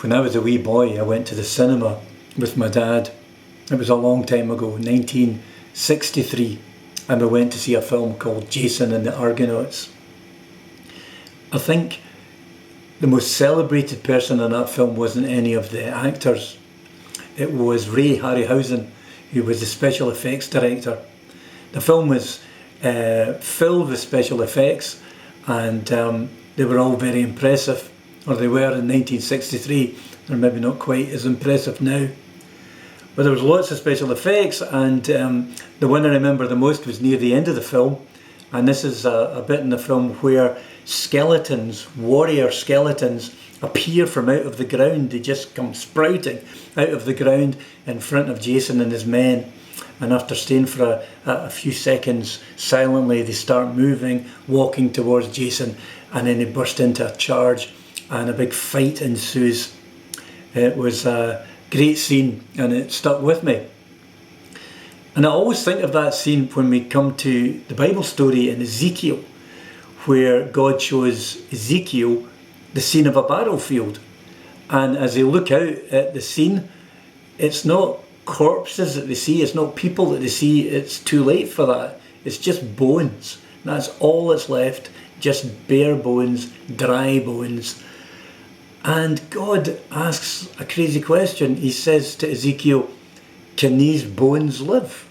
When I was a wee boy, I went to the cinema with my dad. It was a long time ago, 1963, and we went to see a film called Jason and the Argonauts. I think the most celebrated person in that film wasn't any of the actors. It was Ray Harryhausen, who was the special effects director. The film was filled with special effects, and they were all very impressive, or they were in 1963. They're maybe not quite as impressive now. But there was lots of special effects, and the one I remember the most was near the end of the film. And this is a bit in the film where skeletons, warrior skeletons, appear from out of the ground. They just come sprouting out of the ground in front of Jason and his men. And after staying for a few seconds silently, they start moving, walking towards Jason, and then they burst into a charge and a big fight ensues. It was a great scene, and it stuck with me. And I always think of that scene when we come to the Bible story in Ezekiel, where God shows Ezekiel the scene of a battlefield. And as they look out at the scene, it's not corpses that they see, it's not people that they see, it's too late for that. It's just bones. That's all that's left, just bare bones, dry bones. And God asks a crazy question. He says to Ezekiel, "Can these bones live?"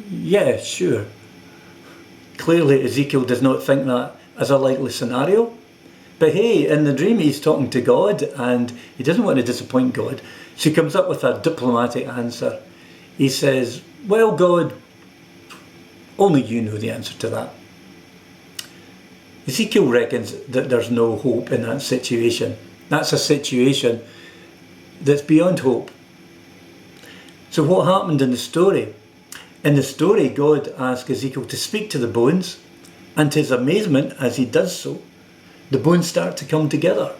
Yeah, sure. Clearly Ezekiel does not think that as a likely scenario. But hey, in the dream he's talking to God, and he doesn't want to disappoint God. So he comes up with a diplomatic answer. He says, "Well, God, only you know the answer to that." Ezekiel reckons that there's no hope in that situation. That's a situation that's beyond hope. So what happened in the story? In the story, God asked Ezekiel to speak to the bones, and to his amazement, as he does so, the bones start to come together.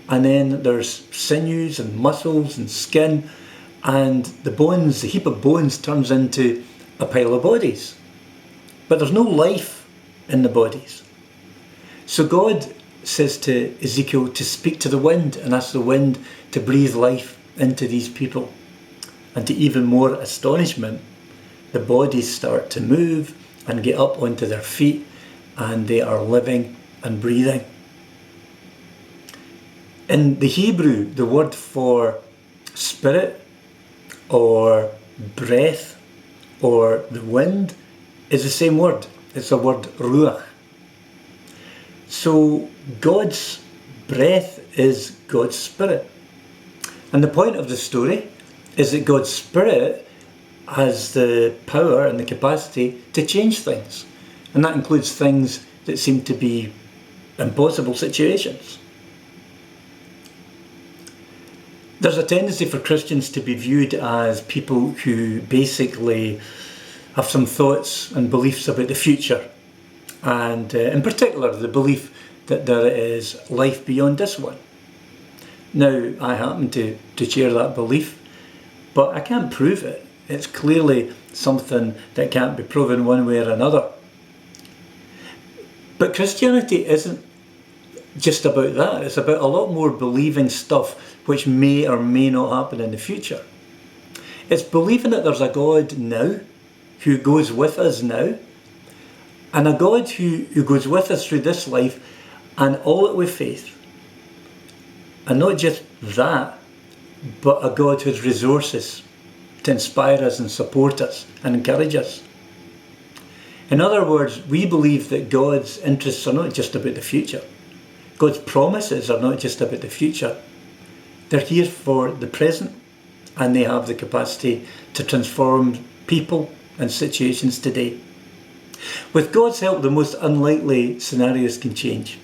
And then there's sinews and muscles and skin, and the bones, the heap of bones, turns into a pile of bodies. But there's no life in the bodies. So God says to Ezekiel to speak to the wind and ask the wind to breathe life into these people. And to even more astonishment, the bodies start to move and get up onto their feet, and they are living and breathing. In the Hebrew, the word for spirit or breath or the wind is the same word. It's the word ruach. So God's breath is God's spirit. And the point of the story is that God's spirit has the power and the capacity to change things. And that includes things that seem to be impossible situations. There's a tendency for Christians to be viewed as people who basically have some thoughts and beliefs about the future. And in particular, the belief that there is life beyond this one. Now, I happen to share that belief, but I can't prove it. It's clearly something that can't be proven one way or another. But Christianity isn't just about that. It's about a lot more believing stuff which may or may not happen in the future. It's believing that there's a God now who goes with us now, and a God who goes with us through this life and all it with faith. And not just that, but a God who has resources to inspire us and support us and encourage us. In other words, we believe that God's interests are not just about the future. God's promises are not just about the future. They're here for the present, and they have the capacity to transform people and situations today. With God's help, the most unlikely scenarios can change.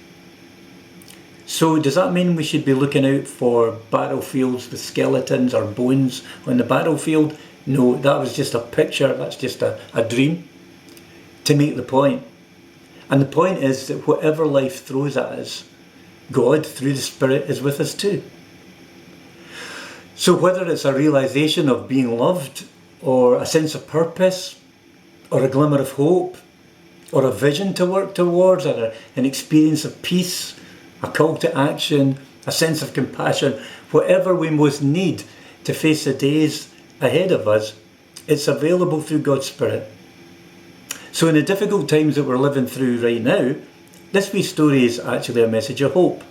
So does that mean we should be looking out for battlefields with skeletons or bones on the battlefield? No, that was just a picture, that's just a dream to make the point. And the point is that whatever life throws at us, God, through the Spirit, is with us too. So whether it's a realisation of being loved, or a sense of purpose, or a glimmer of hope, or a vision to work towards, or an experience of peace, a call to action, a sense of compassion, whatever we most need to face the days ahead of us, it's available through God's Spirit. So in the difficult times that we're living through right now, this wee story is actually a message of hope.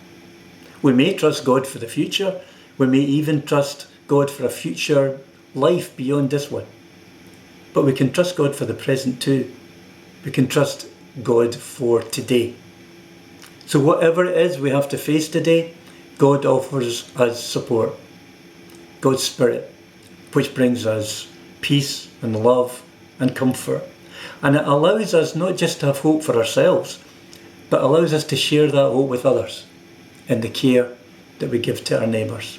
We may trust God for the future. We may even trust God for a future life beyond this one. But we can trust God for the present too. We can trust God for today. So whatever it is we have to face today, God offers us support. God's Spirit, which brings us peace and love and comfort. And it allows us not just to have hope for ourselves, but allows us to share that hope with others in the care that we give to our neighbours.